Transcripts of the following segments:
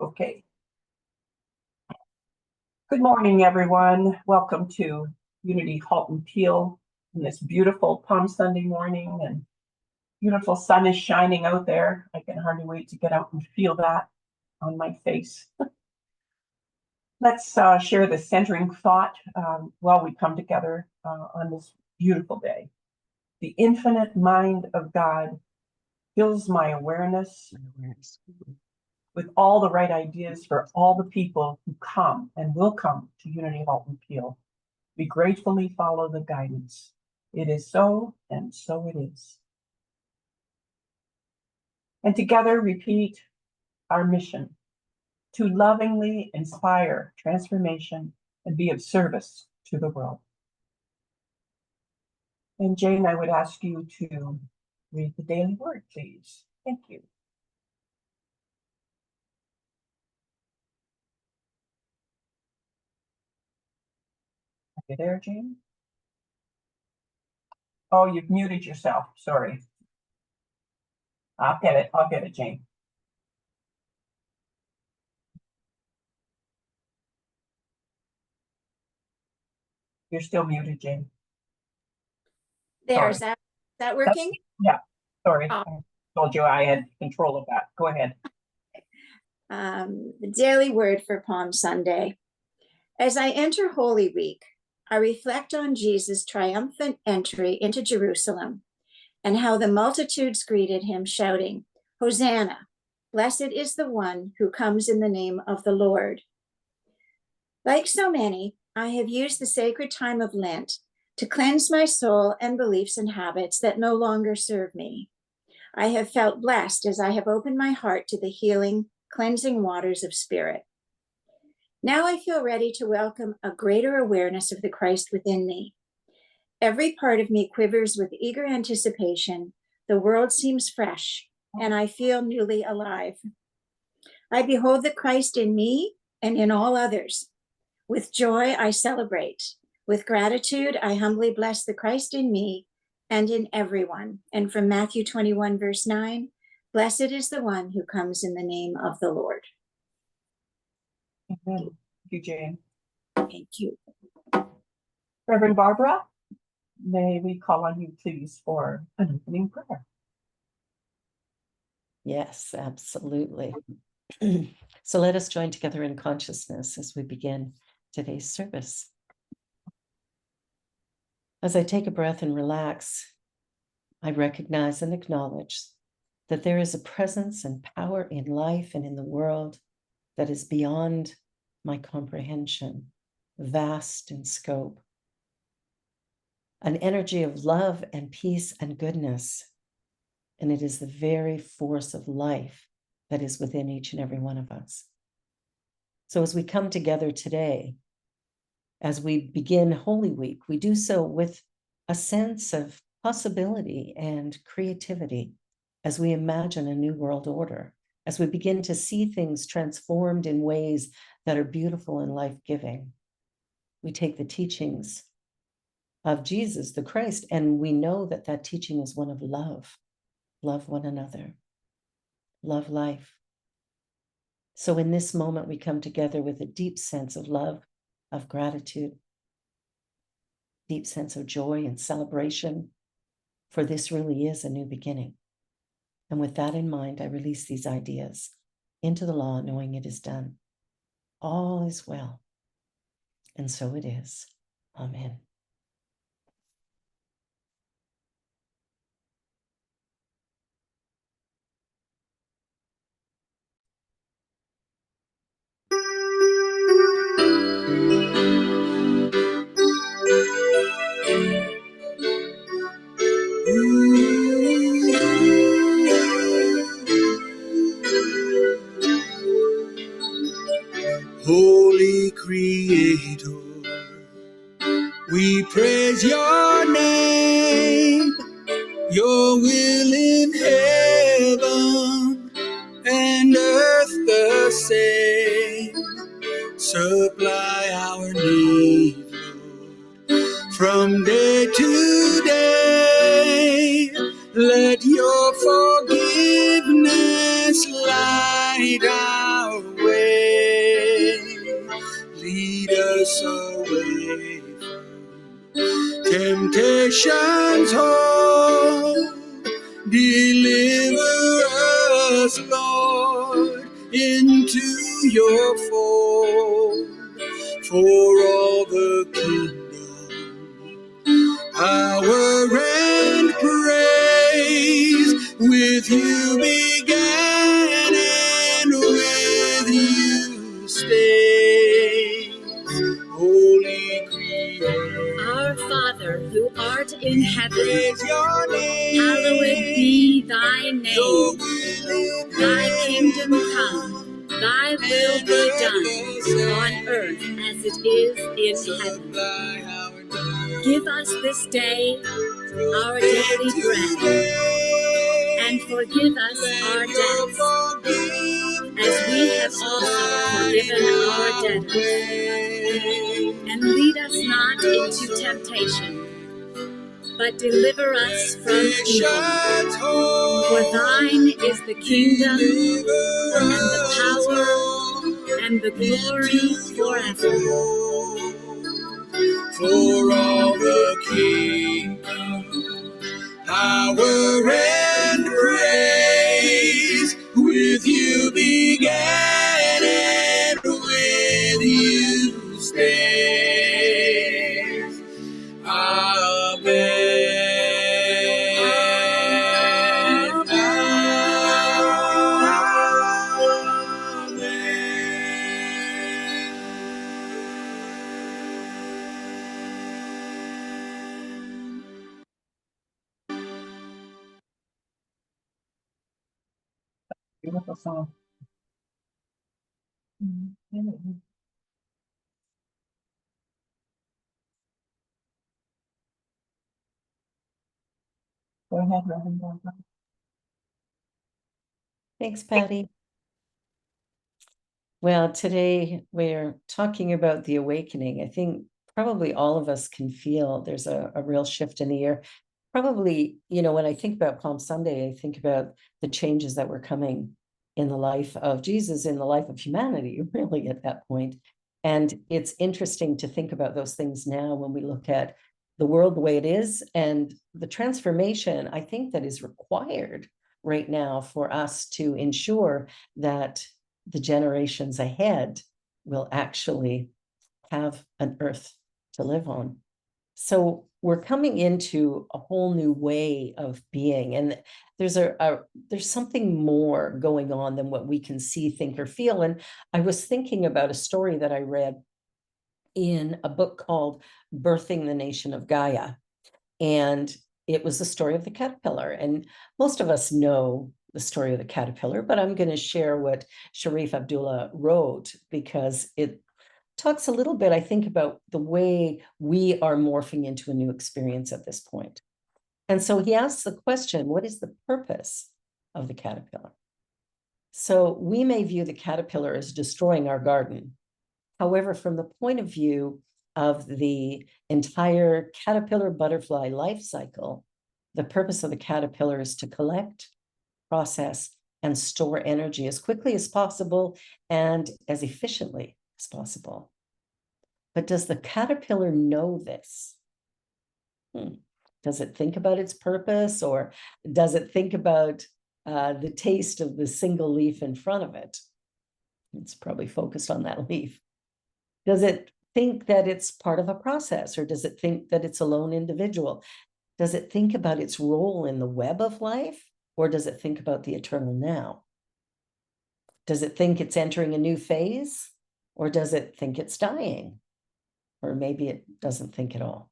Okay. Good morning, everyone. Welcome to Unity Halton Peel on this beautiful Palm Sunday morning, and beautiful sun is shining out there. I can hardly wait to get out and feel that on my face. Let's share the centering thought while we come together on this beautiful day. The infinite mind of God fills my awareness with all the right ideas for all the people who come and will come to Unity Halton Peel. We gratefully follow the guidance. It is so, and so it is. And together repeat our mission to lovingly inspire transformation and be of service to the world. And Jane, I would ask you to read the daily word, please. Thank you. Are you there, Jane? Oh, you've muted yourself. Sorry. I'll get it, Jane. You're still muted, Jane. Is that working? Yeah, sorry. I told you I had control of that. Go ahead. The daily word for Palm Sunday. As I enter Holy Week, I reflect on Jesus' triumphant entry into Jerusalem and how the multitudes greeted him, shouting, "Hosanna! Blessed is the one who comes in the name of the Lord." Like so many, I have used the sacred time of Lent to cleanse my soul and beliefs and habits that no longer serve me. I have felt blessed as I have opened my heart to the healing, cleansing waters of spirit. Now I feel ready to welcome a greater awareness of the Christ within me. Every part of me quivers with eager anticipation. The world seems fresh, and I feel newly alive. I behold the Christ in me and in all others. With joy, I celebrate. With gratitude, I humbly bless the Christ in me and in everyone. And from Matthew 21, verse 9, blessed is the one who comes in the name of the Lord. Thank you, Jane. Thank you. Reverend Barbara, may we call on you, please, for an opening prayer? Yes, absolutely. So let us join together in consciousness as we begin today's service. As I take a breath and relax, I recognize and acknowledge that there is a presence and power in life and in the world that is beyond my comprehension, vast in scope. An energy of love and peace and goodness. And it is the very force of life that is within each and every one of us. So as we come together today, as we begin Holy Week, we do so with a sense of possibility and creativity as we imagine a new world order, as we begin to see things transformed in ways that are beautiful and life-giving. We take the teachings of Jesus, the Christ, and we know that that teaching is one of love. Love one another. Love life. So in this moment, we come together with a deep sense of love, of gratitude, deep sense of joy and celebration, for this really is a new beginning. And with that in mind, I release these ideas into the law, knowing it is done. All is well. And so it is. Amen. Holy Creator, we praise your name, your will in heaven and earth the same. Supply our need, Lord, from day to day. Let your forgiveness light our way. us away from temptation's hold. Deliver us, Lord, into your fold. For all the kingdom, power, and praise, with you began and with you stays. Holy Creator, Our Father, who art in heaven, praise your name. hallowed be thy Your name. will in Thy kingdom heaven come, thy will be done on earth as it is in heaven. supply our needs. Give us this day our daily bread, and forgive us our debts, as we have also forgiven our debtors. And lead us not into temptation, but deliver us from evil. For thine is the kingdom, and the power, and the glory forever. For all the kingdom, power, and praise, with you began and with you stays. Amen. Beautiful song. Go ahead, Reverend Barbara. Thanks, Patty. Well, today we're talking about the awakening. I think probably all of us can feel there's a real shift in the air. Probably, when I think about Palm Sunday, I think about the changes that were coming in the life of Jesus, in the life of humanity, really, at that point. And it's interesting to think about those things now when we look at the world the way it is and the transformation, I think, that is required right now for us to ensure that the generations ahead will actually have an earth to live on. So we're coming into a whole new way of being, and there's there's something more going on than what we can see, think, or feel. And I was thinking about a story that I read in a book called Birthing the Nation of Gaia. And it was the story of the caterpillar. And most of us know the story of the caterpillar, but I'm going to share what Sharif Abdullah wrote because it talks a little bit, I think, about the way we are morphing into a new experience at this point. And so he asks the question, what is the purpose of the caterpillar? So we may view the caterpillar as destroying our garden. However, from the point of view of the entire caterpillar butterfly life cycle, the purpose of the caterpillar is to collect, process, and store energy as quickly as possible and as efficiently as possible. But does the caterpillar know this? Does it think about its purpose, or does it think about the taste of the single leaf in front of it? It's probably focused on that leaf. Does it think that it's part of a process, or does it think that it's a lone individual? Does it think about its role in the web of life, or does it think about the eternal now? Does it think it's entering a new phase, or does it think it's dying? Or maybe it doesn't think at all.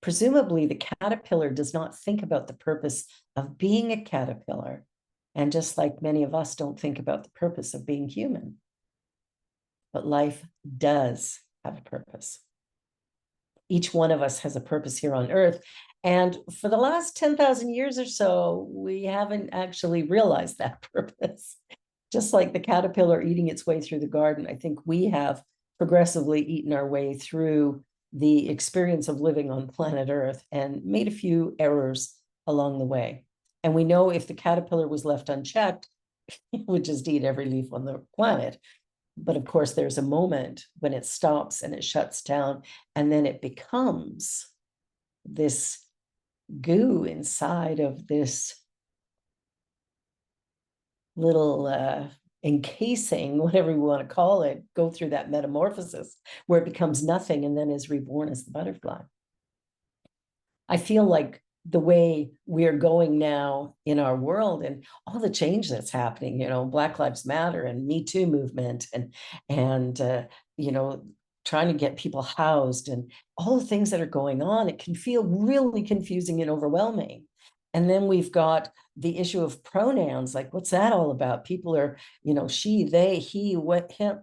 Presumably, the caterpillar does not think about the purpose of being a caterpillar, and just like many of us don't think about the purpose of being human. But life does have a purpose. Each one of us has a purpose here on earth. And for the last 10,000 years or so, we haven't actually realized that purpose. Just like the caterpillar eating its way through the garden, I think we have progressively eaten our way through the experience of living on planet Earth and made a few errors along the way. And we know if the caterpillar was left unchecked, it would just eat every leaf on the planet. But of course, there's a moment when it stops and it shuts down, and then it becomes this goo inside of this little encasing, whatever we want to call it, go through that metamorphosis where it becomes nothing and then is reborn as the butterfly. I feel like the way we're going now in our world and all the change that's happening, Black Lives Matter and Me Too movement and trying to get people housed and all the things that are going on, it can feel really confusing and overwhelming. And then we've got the issue of pronouns, like what's that all about? People are, she, they, he, what, him.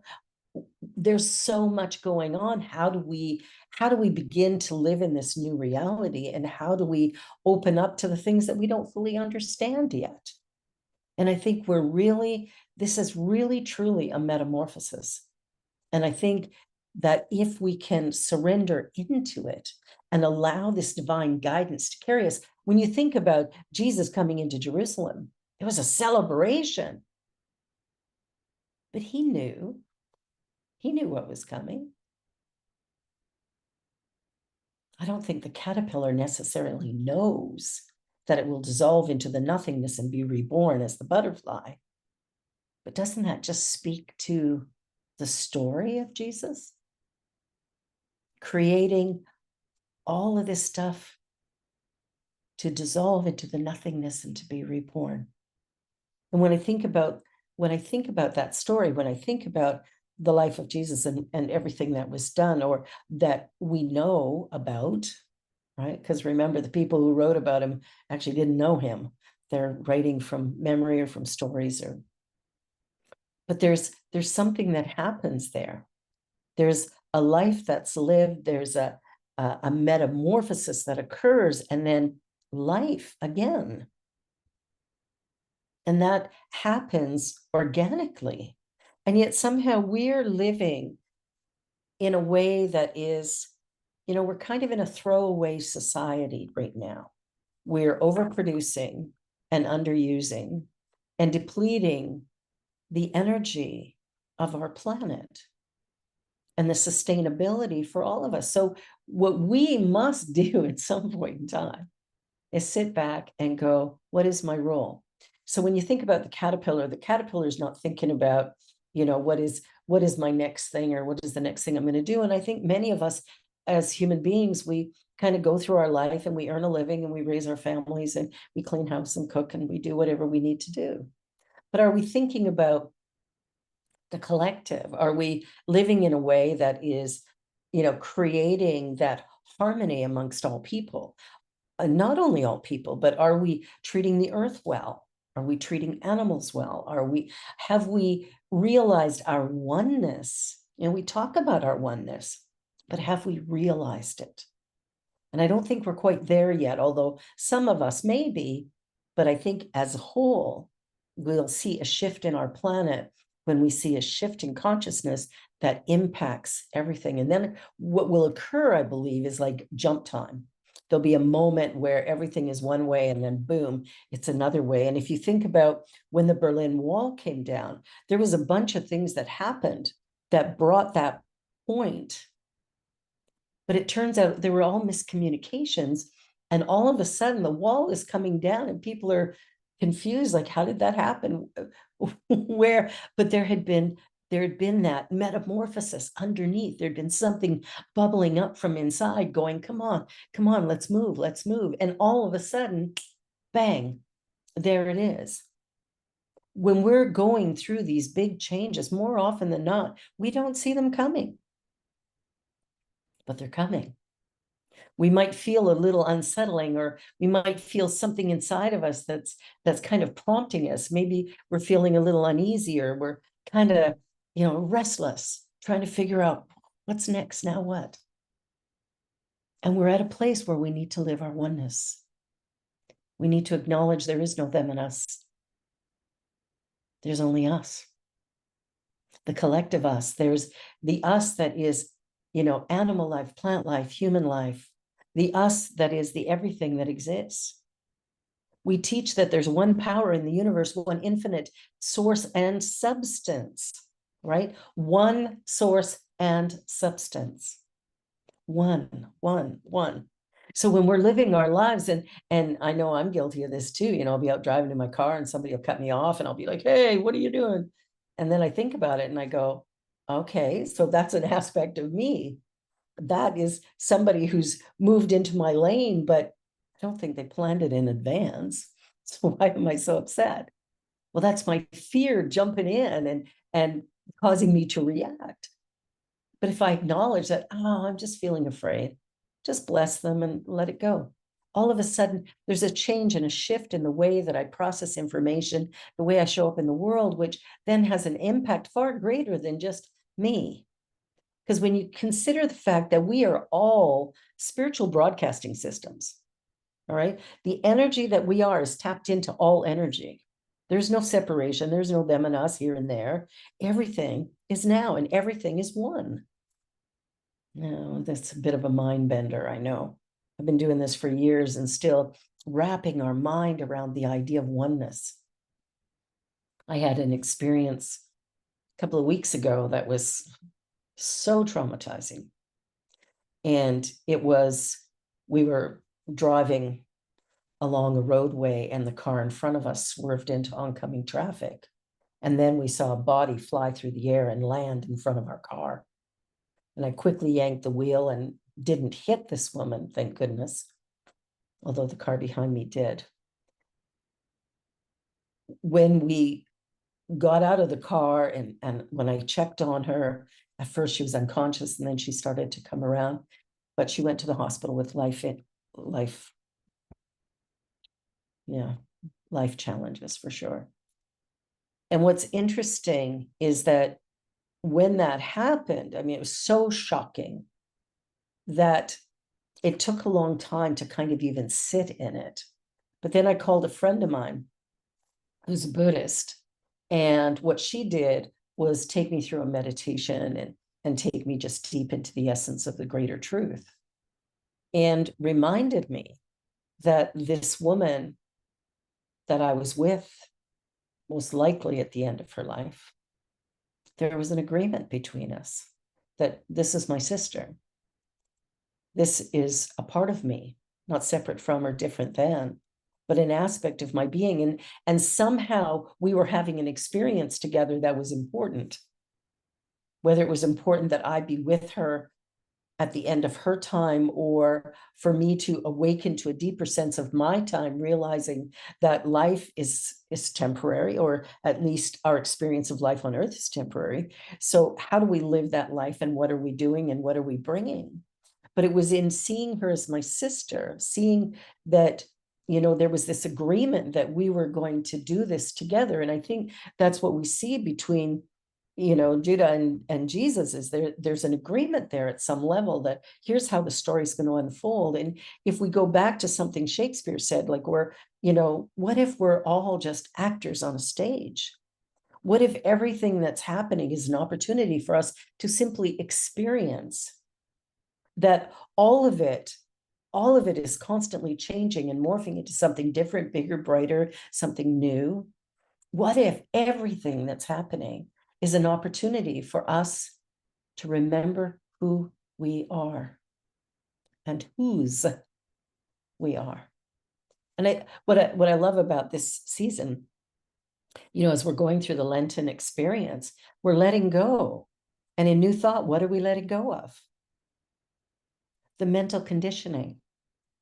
There's so much going on. How do we begin to live in this new reality? And how do we open up to the things that we don't fully understand yet? And I think this is really, truly a metamorphosis. And I think that if we can surrender into it and allow this divine guidance to carry us, when you think about Jesus coming into Jerusalem, it was a celebration. But he knew what was coming. I don't think the caterpillar necessarily knows that it will dissolve into the nothingness and be reborn as the butterfly. But doesn't that just speak to the story of Jesus? Creating all of this stuff to dissolve into the nothingness and to be reborn. And when I think about that story, when I think about the life of Jesus and everything that was done or that we know about, right? Because remember, the people who wrote about him actually didn't know him. They're writing from memory or from stories but there's something that happens there. There's a life that's lived, there's a metamorphosis that occurs, and then life again. And that happens organically. And yet somehow we're living in a way that is, we're kind of in a throwaway society right now. We're overproducing and underusing and depleting the energy of our planet and the sustainability for all of us. So what we must do at some point in time is sit back and go, what is my role? So when you think about the caterpillar is not thinking about, what is my next thing or what is the next thing I'm going to do? And I think many of us as human beings, we kind of go through our life and we earn a living and we raise our families and we clean house and cook and we do whatever we need to do. But are we thinking about the collective? Are we living in a way that is, creating that harmony amongst all people? Not only all people, but are we treating the earth well? Are we treating animals well? Have we realized our oneness? We talk about our oneness, but have we realized it? And I don't think we're quite there yet, although some of us may be, but I think as a whole, we'll see a shift in our planet when we see a shift in consciousness that impacts everything. And then what will occur, I believe, is like jump time. There'll be a moment where everything is one way and then boom, it's another way. And if you think about when the Berlin Wall came down, there was a bunch of things that happened that brought that point. But it turns out they were all miscommunications. And all of a sudden the wall is coming down and people are confused, like, how did that happen? But there had been that metamorphosis underneath. There'd been something bubbling up from inside going, come on, let's move. And all of a sudden, bang, there it is. When we're going through these big changes, more often than not, we don't see them coming, but they're coming. We might feel a little unsettling, or we might feel something inside of us that's kind of prompting us. Maybe we're feeling a little uneasy, or we're kind of, restless, trying to figure out what's next, now what? And we're at a place where we need to live our oneness. We need to acknowledge there is no them and us. There's only us. The collective us. There's the us that is, animal life, plant life, human life. The us that is the everything that exists. We teach that there's one power in the universe, one infinite source and substance. right? One source and substance. One. So when we're living our lives, and I know I'm guilty of this too, I'll be out driving in my car and somebody will cut me off and I'll be like, hey, what are you doing? And then I think about it and I go, okay, so that's an aspect of me. That is somebody who's moved into my lane, but I don't think they planned it in advance. So why am I so upset? Well, that's my fear jumping in and causing me to react. But if I acknowledge that, I'm just feeling afraid, just bless them and let it go. All of a sudden, there's a change and a shift in the way that I process information, the way I show up in the world, which then has an impact far greater than just me. Because when you consider the fact that we are all spiritual broadcasting systems, all right, the energy that we are is tapped into all energy. There's no separation. There's no them and us here and there. Everything is now and everything is one. No, that's a bit of a mind bender, I know. I've been doing this for years and still wrapping our mind around the idea of oneness. I had an experience a couple of weeks ago that was so traumatizing. And we were driving along a roadway and the car in front of us swerved into oncoming traffic. And then we saw a body fly through the air and land in front of our car. And I quickly yanked the wheel and didn't hit this woman, thank goodness, although the car behind me did. When we got out of the car and when I checked on her, at first she was unconscious and then she started to come around, but she went to the hospital with life challenges for sure. And what's interesting is that when that happened, it was so shocking that it took a long time to kind of even sit in it. But then I called a friend of mine who's a Buddhist, and what she did was take me through a meditation and take me just deep into the essence of the greater truth, and reminded me that this woman that I was with, most likely at the end of her life, there was an agreement between us that this is my sister. This is a part of me, not separate from or different than, but an aspect of my being. And somehow we were having an experience together that was important. Whether it was important that I be with her at the end of her time, or for me to awaken to a deeper sense of my time, realizing that life is temporary, or at least our experience of life on earth is temporary. So how do we live that life, and what are we doing, and what are we bringing? But it was in seeing her as my sister, seeing that, there was this agreement that we were going to do this together. And I think that's what we see between Judah and Jesus, is there's an agreement there at some level that here's how the story's going to unfold. And if we go back to something Shakespeare said, like what if we're all just actors on a stage? What if everything that's happening is an opportunity for us to simply experience that all of it is constantly changing and morphing into something different, bigger, brighter, something new? What if everything that's happening is an opportunity for us to remember who we are and whose we are? And what I love about this season, as we're going through the Lenten experience, we're letting go. And in New Thought, what are we letting go of? The mental conditioning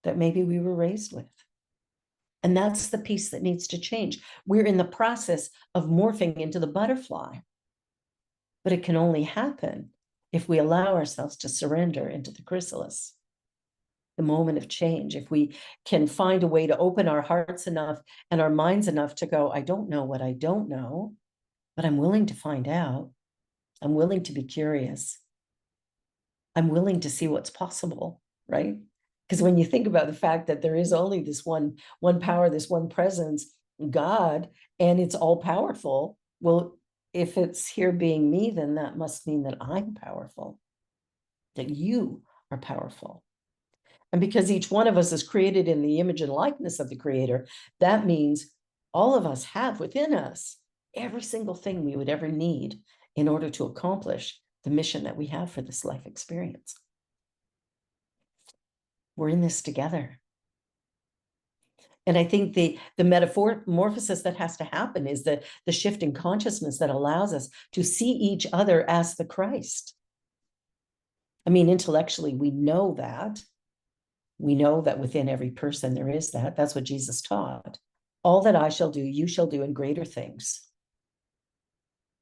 that maybe we were raised with. And that's the piece that needs to change. We're in the process of morphing into the butterfly. But it can only happen if we allow ourselves to surrender into the chrysalis, the moment of change. If we can find a way to open our hearts enough and our minds enough to go, I don't know what I don't know, but I'm willing to find out. I'm willing to be curious. I'm willing to see what's possible, right? Because when you think about the fact that there is only this one power, this one presence, God, and it's all powerful, well, if it's here being me, then that must mean that I'm powerful, that you are powerful. And because each one of us is created in the image and likeness of the Creator, that means all of us have within us every single thing we would ever need in order to accomplish the mission that we have for this life experience. We're in this together. And I think the metamorphosis that has to happen is the shift in consciousness that allows us to see each other as the Christ. I mean, intellectually, we know that. We know that within every person there is that. That's what Jesus taught. All that I shall do, you shall do, in greater things.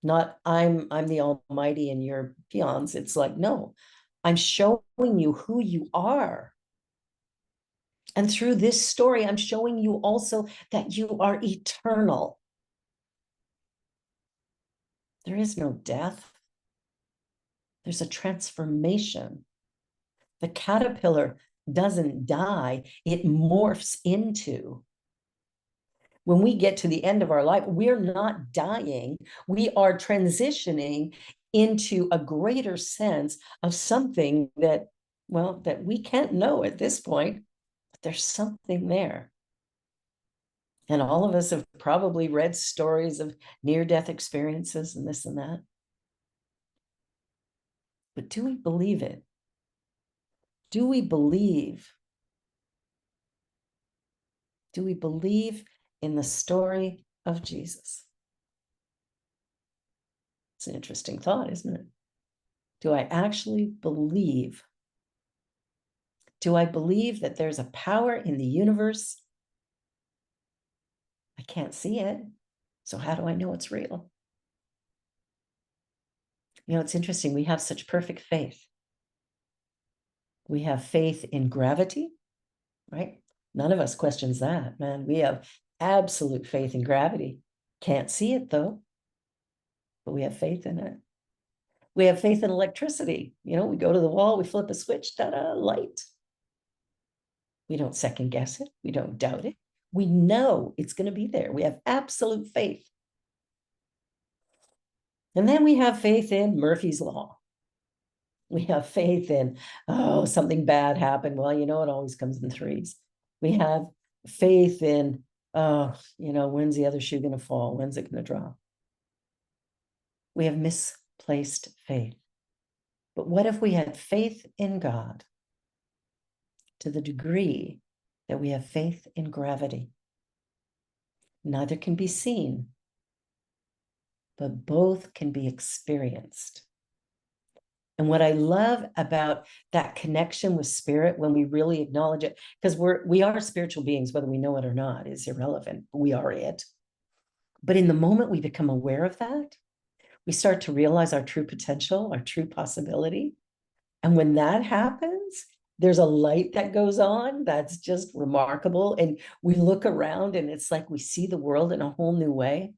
Not I'm the Almighty and you're peons. It's like, no, I'm showing you who you are. And through this story, I'm showing you also that you are eternal. There is no death. There's a transformation. The caterpillar doesn't die, it morphs into. When we get to the end of our life, we're not dying. We are transitioning into a greater sense of something that, well, that we can't know at this point. There's something there. And all of us have probably read stories of near-death experiences and this and that. But do we believe it? Do we believe? Do we believe in the story of Jesus? It's an interesting thought, isn't it? Do I actually believe? Do I believe that there's a power in the universe? I can't see it. So how do I know it's real? You know, it's interesting. We have such perfect faith. We have faith in gravity, right? None of us questions that, man. We have absolute faith in gravity. Can't see it though, but we have faith in it. We have faith in electricity. You know, we go to the wall, we flip a switch, ta-da, light. We don't second guess it. We don't doubt it. We know it's going to be there. We have absolute faith. And then we have faith in Murphy's Law. We have faith in, oh, something bad happened. Well, you know, it always comes in threes. We have faith in, oh, you know, when's the other shoe going to fall? When's it going to drop? We have misplaced faith. But what if we had faith in God to the degree that we have faith in gravity? Neither can be seen, but both can be experienced. And what I love about that connection with spirit, when we really acknowledge it, because we are spiritual beings, whether we know it or not is irrelevant. We are it. But in the moment we become aware of that, we start to realize our true potential, our true possibility. And when that happens, there's a light that goes on that's just remarkable. And we look around and it's like we see the world in a whole new way.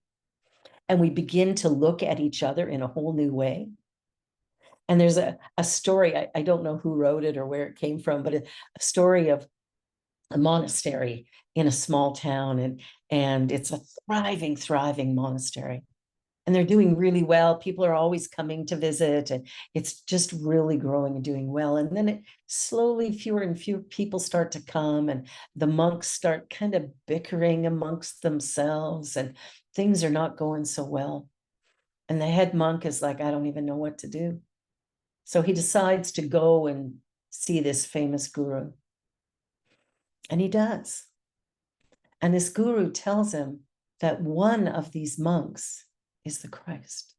And we begin to look at each other in a whole new way. And there's a story, I don't know who wrote it or where it came from, but a story of a monastery in a small town. And it's a thriving monastery. And they're doing really well. People are always coming to visit. And it's just really growing and doing well. And then it slowly, fewer and fewer people start to come. And the monks start kind of bickering amongst themselves. And things are not going so well. And the head monk is like, I don't even know what to do. So he decides to go and see this famous guru. And he does. And this guru tells him that one of these monks is the Christ.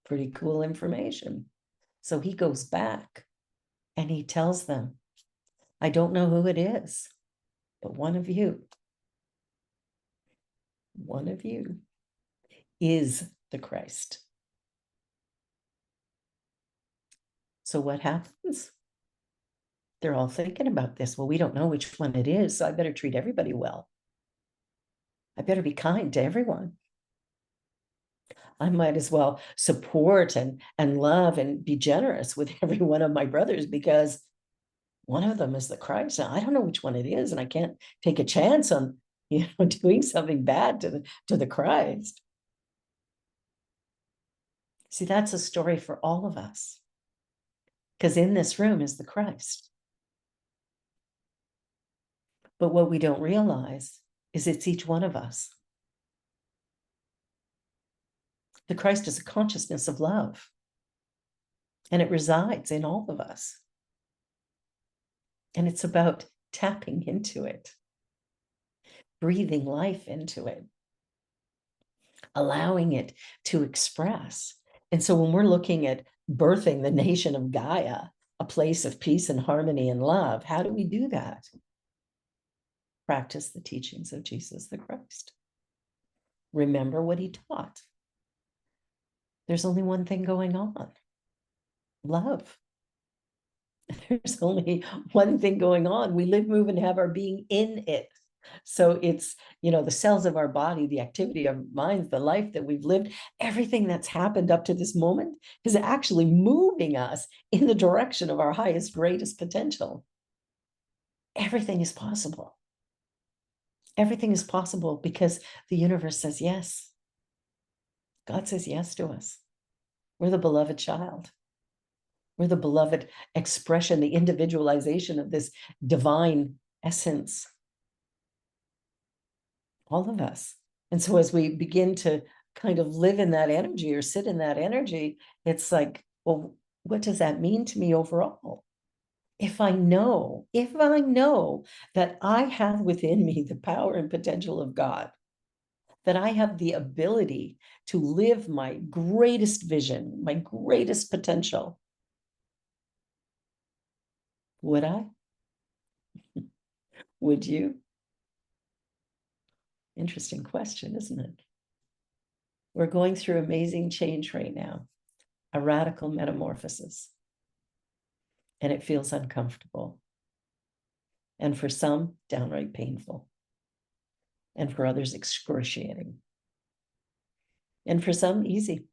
Pretty cool information. So he goes back and he tells them, I don't know who it is, but one of you is the Christ. So what happens? They're all thinking about this. Well, we don't know which one it is, so I better treat everybody well. I better be kind to everyone. I might as well support and love and be generous with every one of my brothers because one of them is the Christ. Now, I don't know which one it is, and I can't take a chance on, you know, doing something bad to the Christ. See, that's a story for all of us. Because in this room is the Christ. But what we don't realize is it's each one of us. The Christ is a consciousness of love, and it resides in all of us. And it's about tapping into it, breathing life into it, allowing it to express. And so when we're looking at birthing the nation of Gaia, a place of peace and harmony and love, how do we do that? Practice the teachings of Jesus the Christ. Remember what he taught. There's only one thing going on: love. There's only one thing going on. We live, move, and have our being in it. So it's, the cells of our body, the activity of our minds, the life that we've lived, everything that's happened up to this moment is actually moving us in the direction of our highest, greatest potential. Everything is possible. Everything is possible because the universe says yes. God says yes to us. We're the beloved child. We're the beloved expression, the individualization of this divine essence. All of us. And so as we begin to kind of live in that energy or sit in that energy, it's like, well, what does that mean to me overall? If I know that I have within me the power and potential of God, that I have the ability to live my greatest vision, my greatest potential, would I? Would you? Interesting question, isn't it? We're going through amazing change right now, a radical metamorphosis. And it feels uncomfortable. And for some, downright painful. And for others, excruciating. And for some, easy.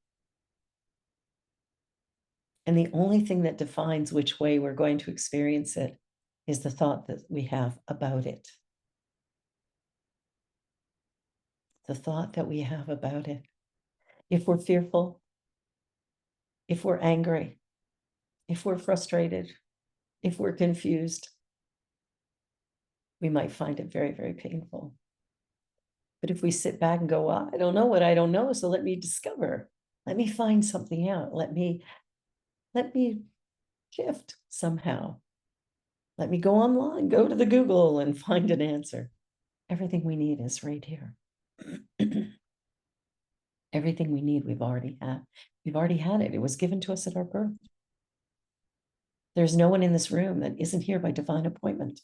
And the only thing that defines which way we're going to experience it is the thought that we have about it. The thought that we have about it. If we're fearful, if we're angry, if we're frustrated, if we're confused, we might find it very, very painful. But if we sit back and go, well, I don't know what I don't know, so let me discover. Let me find something out. Let me shift somehow. Let me go online, go to the Google and find an answer. Everything we need is right here. Everything we need, we've already had. We've already had it. It was given to us at our birth. There's no one in this room that isn't here by divine appointment.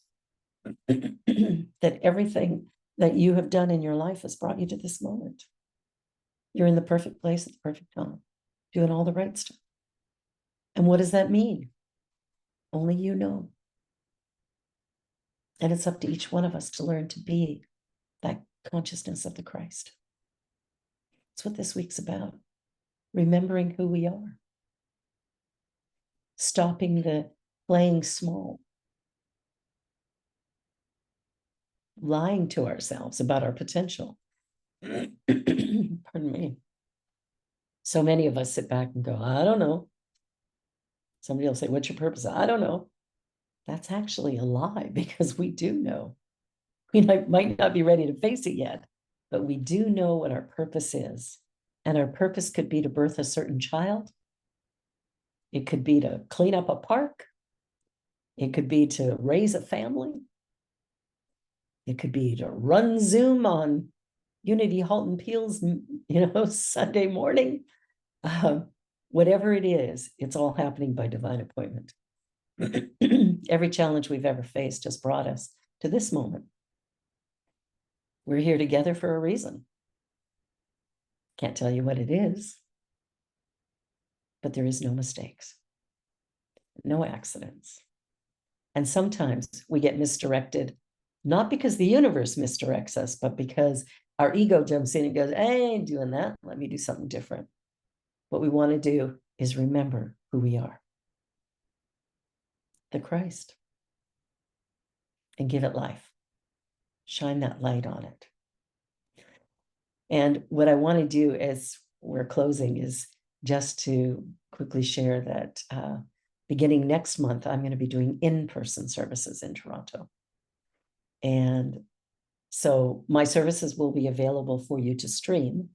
That everything that you have done in your life has brought you to this moment. You're in the perfect place at the perfect time, doing all the right stuff. And what does that mean? Only you know. And it's up to each one of us to learn to be that consciousness of the Christ. That's what this week's about. Remembering who we are. Stopping the playing small. Lying to ourselves about our potential. Pardon me. So many of us sit back and go, I don't know. Somebody will say, what's your purpose? I don't know. That's actually a lie, because we do know. We might not be ready to face it yet, but we do know what our purpose is. And our purpose could be to birth a certain child. It could be to clean up a park. It could be to raise a family. It could be to run Zoom on Unity Halton Peel's, Sunday morning. Whatever it is, it's all happening by divine appointment. Every challenge we've ever faced has brought us to this moment. We're here together for a reason. Can't tell you what it is, but there is no mistakes, no accidents. And sometimes we get misdirected, not because the universe misdirects us, but because our ego jumps in and goes, I ain't doing that. Let me do something different. What we want to do is remember who we are. The Christ. And give it life. Shine that light on it. And what I want to do as we're closing is just to quickly share that beginning next month, I'm going to be doing in-person services in Toronto. And so my services will be available for you to stream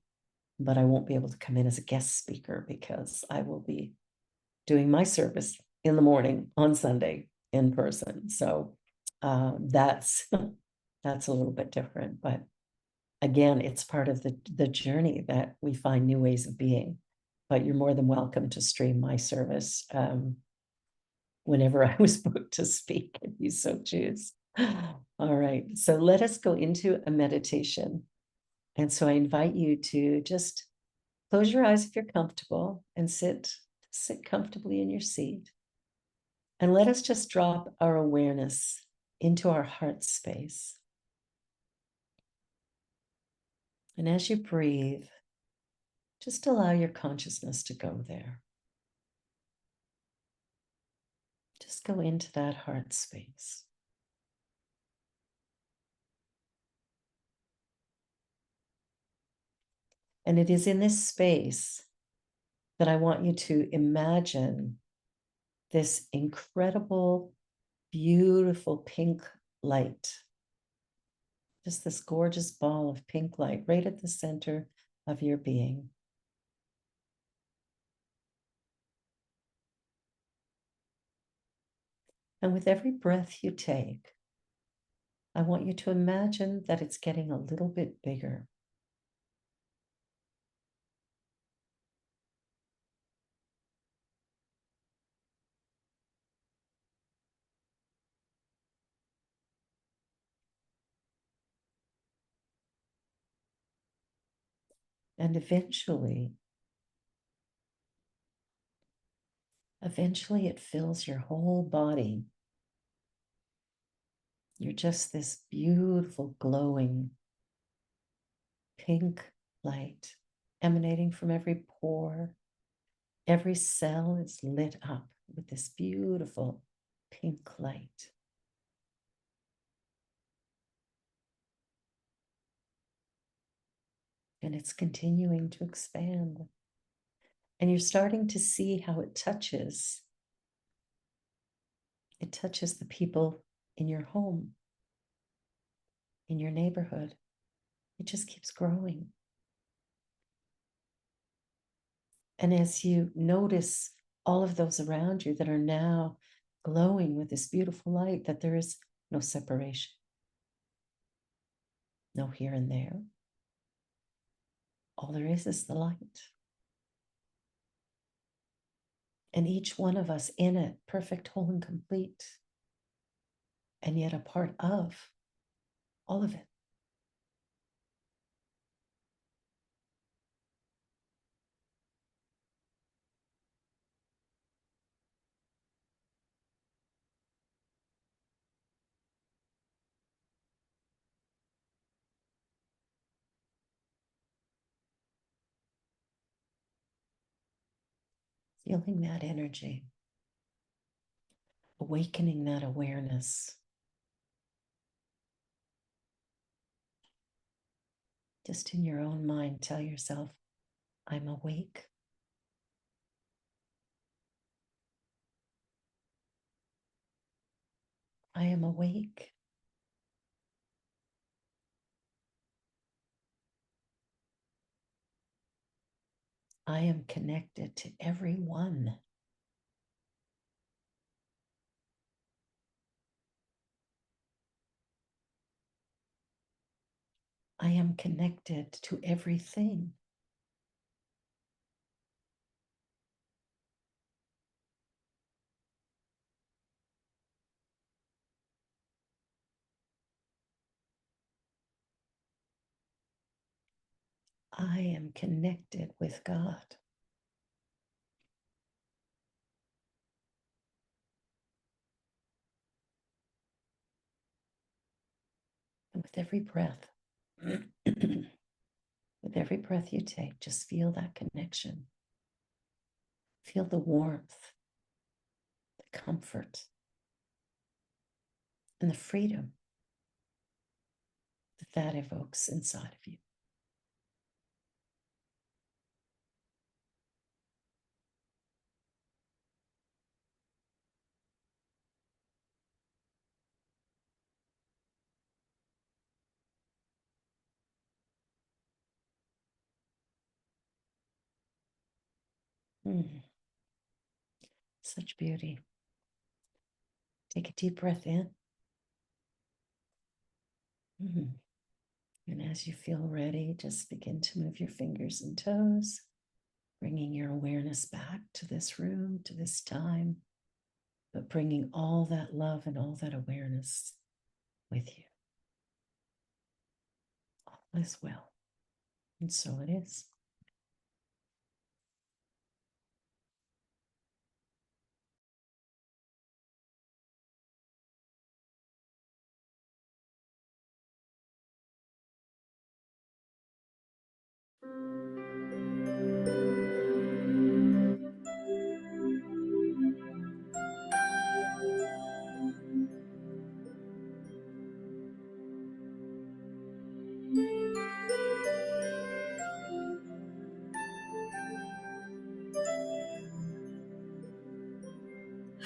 but I won't be able to come in as a guest speaker because I will be doing my service in the morning on Sunday in person. So that's that's a little bit different, but again, it's part of the journey that we find new ways of being. But you're more than welcome to stream my service whenever I was booked to speak, if you so choose. All right, so let us go into a meditation. And so I invite you to just close your eyes if you're comfortable and sit comfortably in your seat. And let us just drop our awareness into our heart space. And as you breathe, just allow your consciousness to go there. Just go into that heart space. And it is in this space that I want you to imagine this incredible, beautiful pink light. Just this gorgeous ball of pink light right at the center of your being. And with every breath you take, I want you to imagine that it's getting a little bit bigger. And eventually it fills your whole body. You're just this beautiful, glowing pink light emanating from every pore. Every cell is lit up with this beautiful pink light. And it's continuing to expand. And you're starting to see how it touches. It touches the people in your home, in your neighborhood. It just keeps growing. And as you notice all of those around you that are now glowing with this beautiful light, that there is no separation, no here and there. All there is the light. And each one of us in it, perfect, whole, and complete, and yet a part of all of it. Feeling that energy, awakening that awareness. Just in your own mind, tell yourself, I'm awake. I am awake. I am connected to everyone. I am connected to everything. I am connected with God. And with every breath, with every breath you take, just feel that connection. Feel the warmth, the comfort, and the freedom that evokes inside of you. Such beauty. Take a deep breath in. And as you feel ready, just begin to move your fingers and toes, bringing your awareness back to this room, to this time, but bringing all that love and all that awareness with you. All is well. And so it is.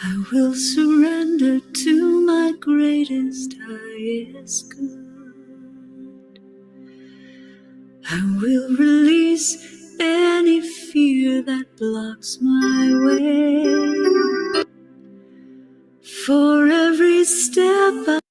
I will surrender to my greatest, highest good. I will release any fear that blocks my way. For every step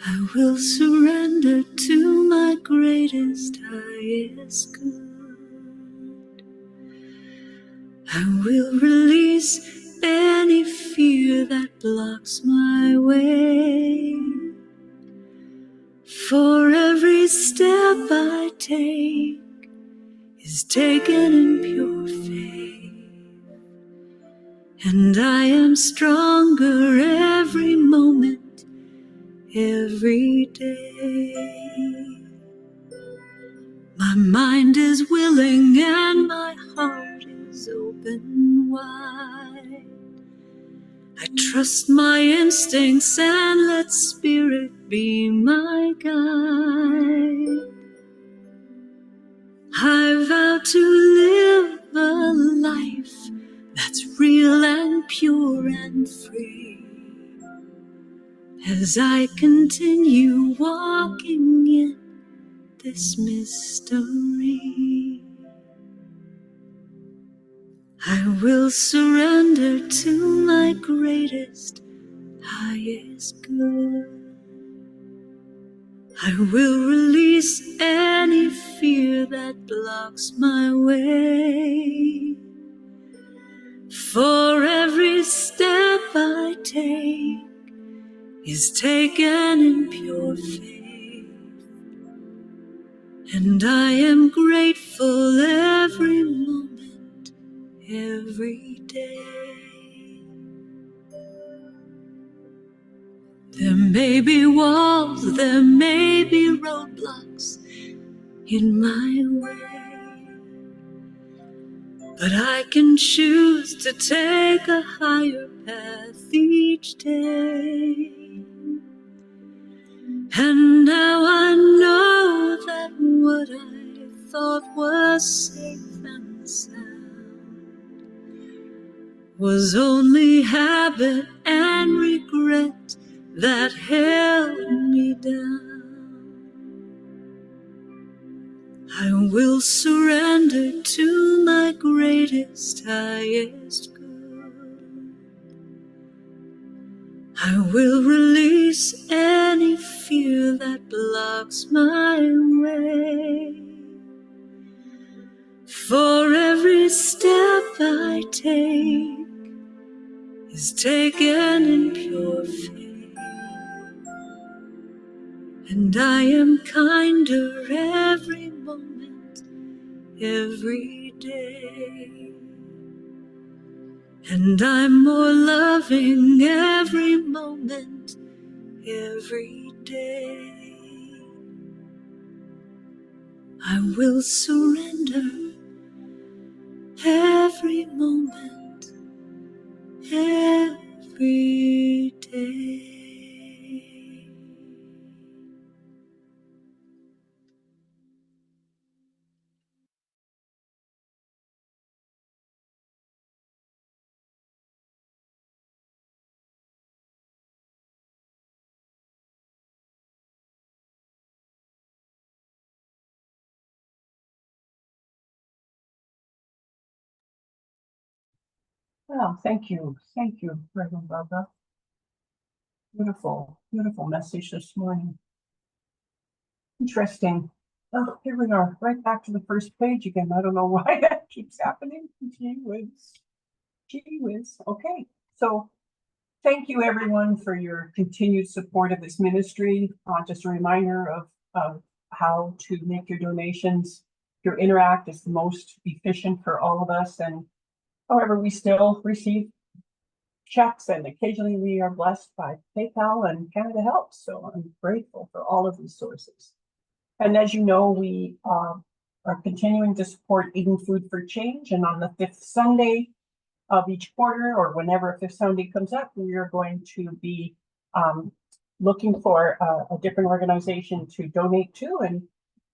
I will surrender to my greatest, highest good. I will release any fear that blocks my way. For every step I take is taken in pure faith, and I am stronger every moment, every day. My mind is willing and my heart is open wide. I trust my instincts and let spirit be my guide. I vow to live a life that's real and pure and free, as I continue walking in this mystery. I will surrender to my greatest, highest good. I will release any fear that blocks my way. For every step I take is taken in pure faith, and I am grateful every moment, every day. There may be walls, there may be roadblocks in my way, but I can choose to take a higher path each day. And now I know that what I thought was safe and sound was only habit and regret that held me down. I will surrender to my greatest, highest good. I will release any fear that blocks my way. For every step I take is taken in pure faith, and I am kinder every moment, every day. And I'm more loving every moment, every day. I will surrender every moment, every day. Well, thank you. Thank you, Reverend Barbara. Beautiful, beautiful message this morning. Interesting. Oh, here we are, right back to the first page again. I don't know why that keeps happening. Gee whiz. Gee whiz. Okay, so thank you everyone for your continued support of this ministry. Just a reminder of how to make your donations. Your Interact is the most efficient for all of us. And however, we still receive checks, and occasionally we are blessed by PayPal and Canada Helps. So I'm grateful for all of these sources. And as you know, we are continuing to support Eating Food for Change. And on the 5th Sunday of each quarter, or whenever a 5th Sunday comes up, we are going to be looking for a different organization to donate to.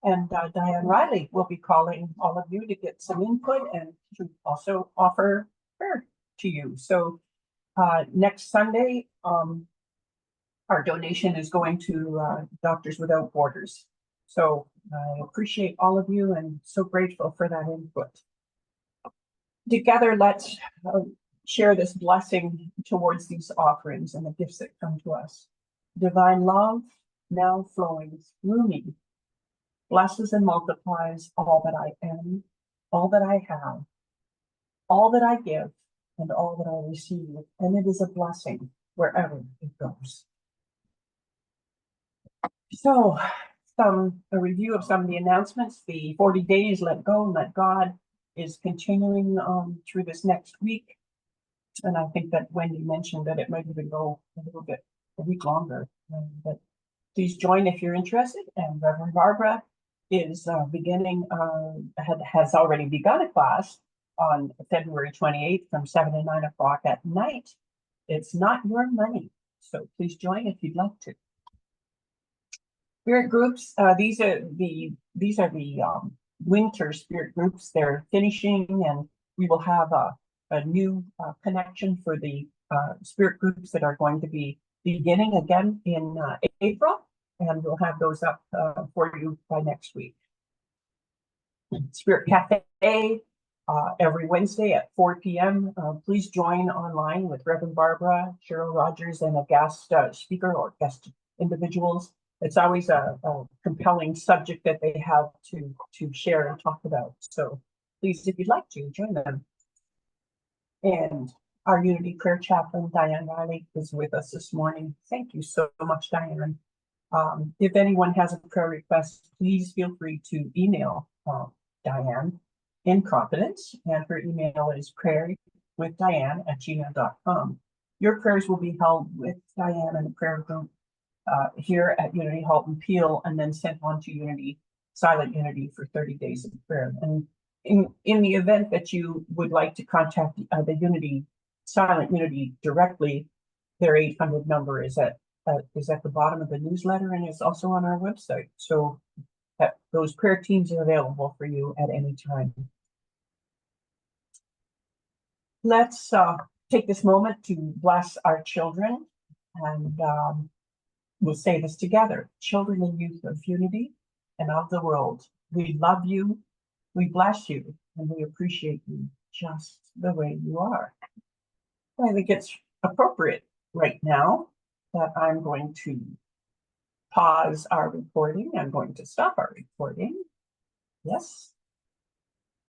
And Diane Riley will be calling all of you to get some input and to also offer prayer to you. So next Sunday, our donation is going to Doctors Without Borders. So I appreciate all of you and so grateful for that input. Together, let's share this blessing towards these offerings and the gifts that come to us. Divine love now flowing through me blesses and multiplies all that I am, all that I have, all that I give, and all that I receive, and it is a blessing wherever it goes. So, a review of some of the announcements. The 40 days, Let Go, Let God is continuing through this next week. And I think that Wendy mentioned that it might even go a week longer. But please join if you're interested. And Reverend Barbara is has already begun a class on February 28th from 7 to 9 o'clock at night. It's not your money, so please join if you'd like to. Spirit groups, these are the winter spirit groups. They're finishing, and we will have a new connection for the spirit groups that are going to be beginning again in April, and we'll have those up for you by next week. Spirit Cafe, every Wednesday at 4 p.m. Please join online with Reverend Barbara, Cheryl Rogers, and a guest speaker or guest individuals. It's always a compelling subject that they have to share and talk about. So please, if you'd like to, join them. And our Unity Prayer Chaplain, Diane Riley, is with us this morning. Thank you so much, Diane. If anyone has a prayer request, please feel free to email Diane in confidence, and her email is prayerwithdiane@gmail.com. Your prayers will be held with Diane and the prayer group here at Unity Halton Peel, and then sent on to Unity, Silent Unity, for 30 days of prayer. And in the event that you would like to contact the Unity, Silent Unity directly, their 800 number is at the bottom of the newsletter, and is also on our website. So that those prayer teams are available for you at any time. Let's take this moment to bless our children, and we'll say this together. Children and youth of Unity and of the world, we love you, we bless you, and we appreciate you just the way you are. I think it's appropriate right now that I'm going to pause our recording. I'm going to stop our recording. Yes.